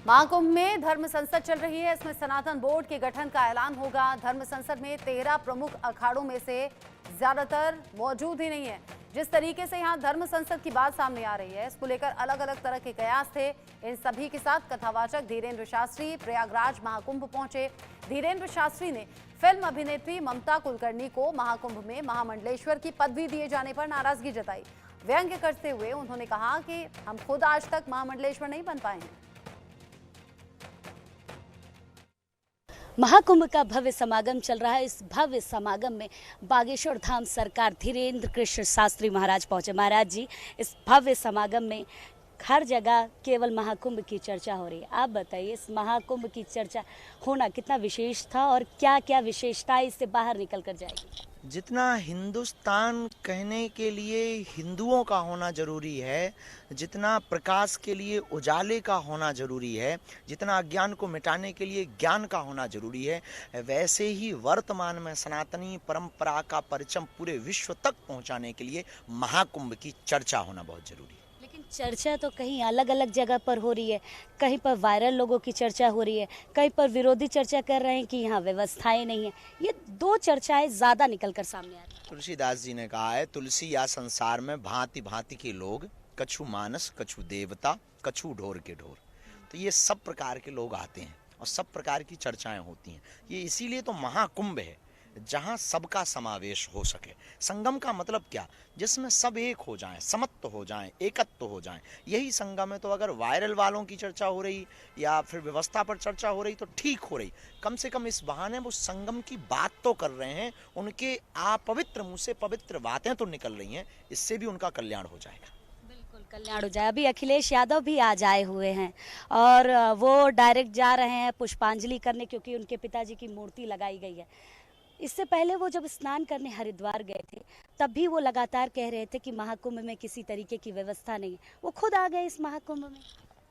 महाकुंभ में धर्म संसद चल रही है। इसमें सनातन बोर्ड के गठन का ऐलान होगा। धर्म संसद में 13 प्रमुख अखाड़ों में से ज्यादातर मौजूद ही नहीं है। जिस तरीके से यहाँ धर्म संसद की बात सामने आ रही है, इसको लेकर अलग अलग तरह के कयास थे। इन सभी के साथ कथावाचक धीरेन्द्र शास्त्री प्रयागराज महाकुंभ पहुंचे। धीरेन्द्र शास्त्री ने फिल्म अभिनेत्री ममता कुलकर्णी को महाकुंभ में महामंडलेश्वर की पदवी दिए जाने पर नाराजगी जताई। व्यंग्य करते हुए उन्होंने कहा कि हम खुद आज तक महामंडलेश्वर नहीं बन पाए हैं। महाकुंभ का भव्य समागम चल रहा है। इस भव्य समागम में बागेश्वर धाम सरकार धीरेन्द्र कृष्ण शास्त्री महाराज पहुंचे। महाराज जी, इस भव्य समागम में हर जगह केवल महाकुंभ की चर्चा हो रही है। आप बताइए, इस महाकुंभ की चर्चा होना कितना विशेष था और क्या क्या विशेषताएं इससे बाहर निकल कर जाएगी? जितना हिंदुस्तान कहने के लिए हिंदुओं का होना जरूरी है, जितना प्रकाश के लिए उजाले का होना जरूरी है, जितना अज्ञान को मिटाने के लिए ज्ञान का होना जरूरी है, वैसे ही वर्तमान में सनातनी परंपरा का परचम पूरे विश्व तक पहुंचाने के लिए महाकुंभ की चर्चा होना बहुत जरूरी है। लेकिन चर्चा तो कहीं अलग अलग जगह पर हो रही है। कहीं पर वायरल लोगों की चर्चा हो रही है, कहीं पर विरोधी चर्चा कर रहे हैं कि यहाँ व्यवस्थाएं नहीं है। ये दो चर्चाएं ज्यादा निकल कर सामने आ रही है। तुलसीदास जी ने कहा है, तुलसी या संसार में भांति भांति के लोग, कछु मानस कछु देवता कछु ढोर के ढोर। तो ये सब प्रकार के लोग आते हैं और सब प्रकार की चर्चाएं होती हैं। ये इसीलिए तो महाकुंभ है, जहां सबका समावेश हो सके। संगम का मतलब क्या? जिसमें सब एक हो जाएं, समत्व हो जाएं, एकत्व हो जाएं, यही संगम है। तो अगर वायरल वालों की चर्चा हो रही या फिर व्यवस्था पर चर्चा हो रही तो ठीक हो रही। कम से कम इस बहाने वो संगम की बात तो कर रहे हैं, उनके अपवित्र मुंह से पवित्र बातें तो निकल रही हैं। इससे भी उनका कल्याण हो जाएगा। बिल्कुल कल्याण हो जाए। अभी अखिलेश यादव भी आज आए हुए हैं और वो डायरेक्ट जा रहे हैं पुष्पांजलि करने, क्योंकि उनके पिताजी की मूर्ति लगाई गई है। इससे पहले वो जब स्नान करने हरिद्वार गए थे, तब भी वो लगातार कह रहे थे कि महाकुंभ में किसी तरीके की व्यवस्था नहीं है। वो खुद आ गए इस महाकुंभ में।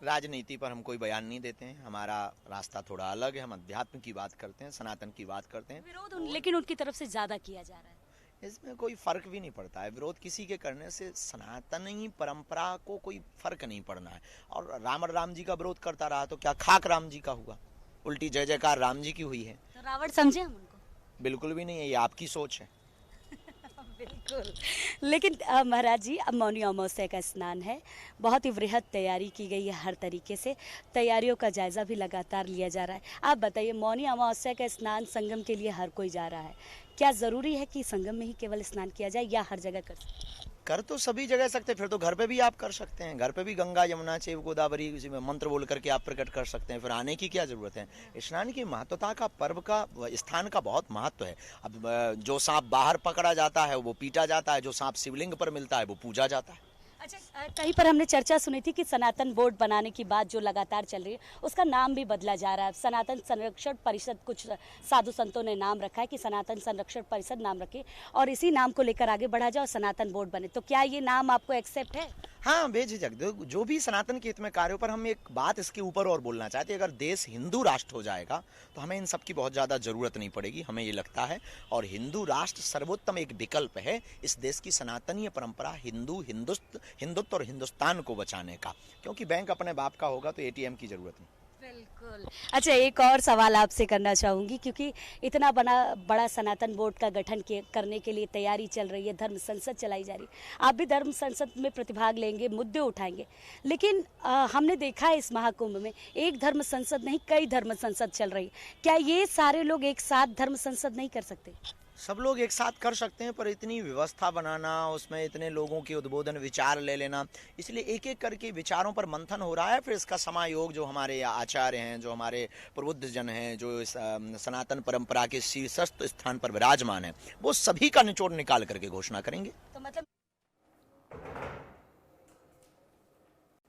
राजनीति पर हम कोई बयान नहीं देते हैं, हमारा रास्ता थोड़ा अलग है। हम अध्यात्म की बात करते हैं, सनातन की बात करते हैं। विरोध लेकिन उनकी तरफ से ज्यादा किया जा रहा है। इसमें कोई फर्क भी नहीं पड़ता है। विरोध किसी के करने से सनातनी परंपरा को कोई फर्क नहीं पड़ना है। और राम जी का विरोध करता रहा तो क्या खाक राम जी का हुआ? उल्टी जय जयकार राम जी की हुई है। तो रावण समझे हम उनको? बिल्कुल भी नहीं है, ये आपकी सोच है। बिल्कुल। लेकिन महाराज जी, अब मौनी अमावस्या का स्नान है। बहुत ही वृहद तैयारी की गई है। हर तरीके से तैयारियों का जायजा भी लगातार लिया जा रहा है। आप बताइए, मौनी अमावस्या का स्नान संगम के लिए हर कोई जा रहा है। क्या जरूरी है कि संगम में ही केवल स्नान किया जाए या हर जगह कर तो सभी जगह सकते, फिर तो घर पे भी आप कर सकते हैं। घर पे भी गंगा यमुना चैव गोदावरी किसी में मंत्र बोल करके आप प्रकट कर सकते हैं। फिर आने की क्या जरूरत है? स्नान की महत्वता का, पर्व का, स्थान का बहुत महत्व है। अब जो सांप बाहर पकड़ा जाता है वो पीटा जाता है, जो सांप शिवलिंग पर मिलता है वो पूजा जाता है। अच्छा, कहीं पर हमने चर्चा सुनी थी कि सनातन बोर्ड बनाने की बात जो लगातार चल रही है, उसका नाम भी बदला जा रहा है। सनातन संरक्षण परिषद, कुछ साधु संतों ने नाम रखा है कि सनातन संरक्षण परिषद नाम रखे और इसी नाम को लेकर आगे बढ़ा जाए और सनातन बोर्ड बने। तो क्या ये नाम आपको एक्सेप्ट है? हाँ, बेझिझक जो भी सनातन के हित में कार्यों पर हम एक बात इसके ऊपर और बोलना चाहते हैं। अगर देश हिंदू राष्ट्र हो जाएगा तो हमें इन सब की बहुत ज़्यादा ज़रूरत नहीं पड़ेगी, हमें ये लगता है। और हिंदू राष्ट्र सर्वोत्तम एक विकल्प है इस देश की सनातनीय परंपरा, हिंदुत्व और हिंदुस्तान को बचाने का। क्योंकि बैंक अपने बाप का होगा तो एटीएम की ज़रूरत नहीं। बिल्कुल। अच्छा, एक और सवाल आपसे करना चाहूँगी, क्योंकि इतना बड़ा सनातन बोर्ड का गठन करने के लिए तैयारी चल रही है, धर्म संसद चलाई जा रही है। आप भी धर्म संसद में प्रतिभाग लेंगे, मुद्दे उठाएंगे, लेकिन हमने देखा है इस महाकुंभ में एक धर्म संसद नहीं, कई धर्म संसद चल रही है। क्या ये सारे लोग एक साथ धर्म संसद नहीं कर सकते? सब लोग एक साथ कर सकते हैं, पर इतनी व्यवस्था बनाना, उसमें इतने लोगों के उद्बोधन विचार ले लेना, इसलिए एक एक करके विचारों पर मंथन हो रहा है। फिर इसका समायोग जो हमारे आचार्य हैं, जो हमारे प्रबुद्ध जन हैं, जो इस सनातन परंपरा के शीर्षस्थ स्थान पर विराजमान हैं, वो सभी का निचोड़ निकाल करके घोषणा करेंगे। तो मतलब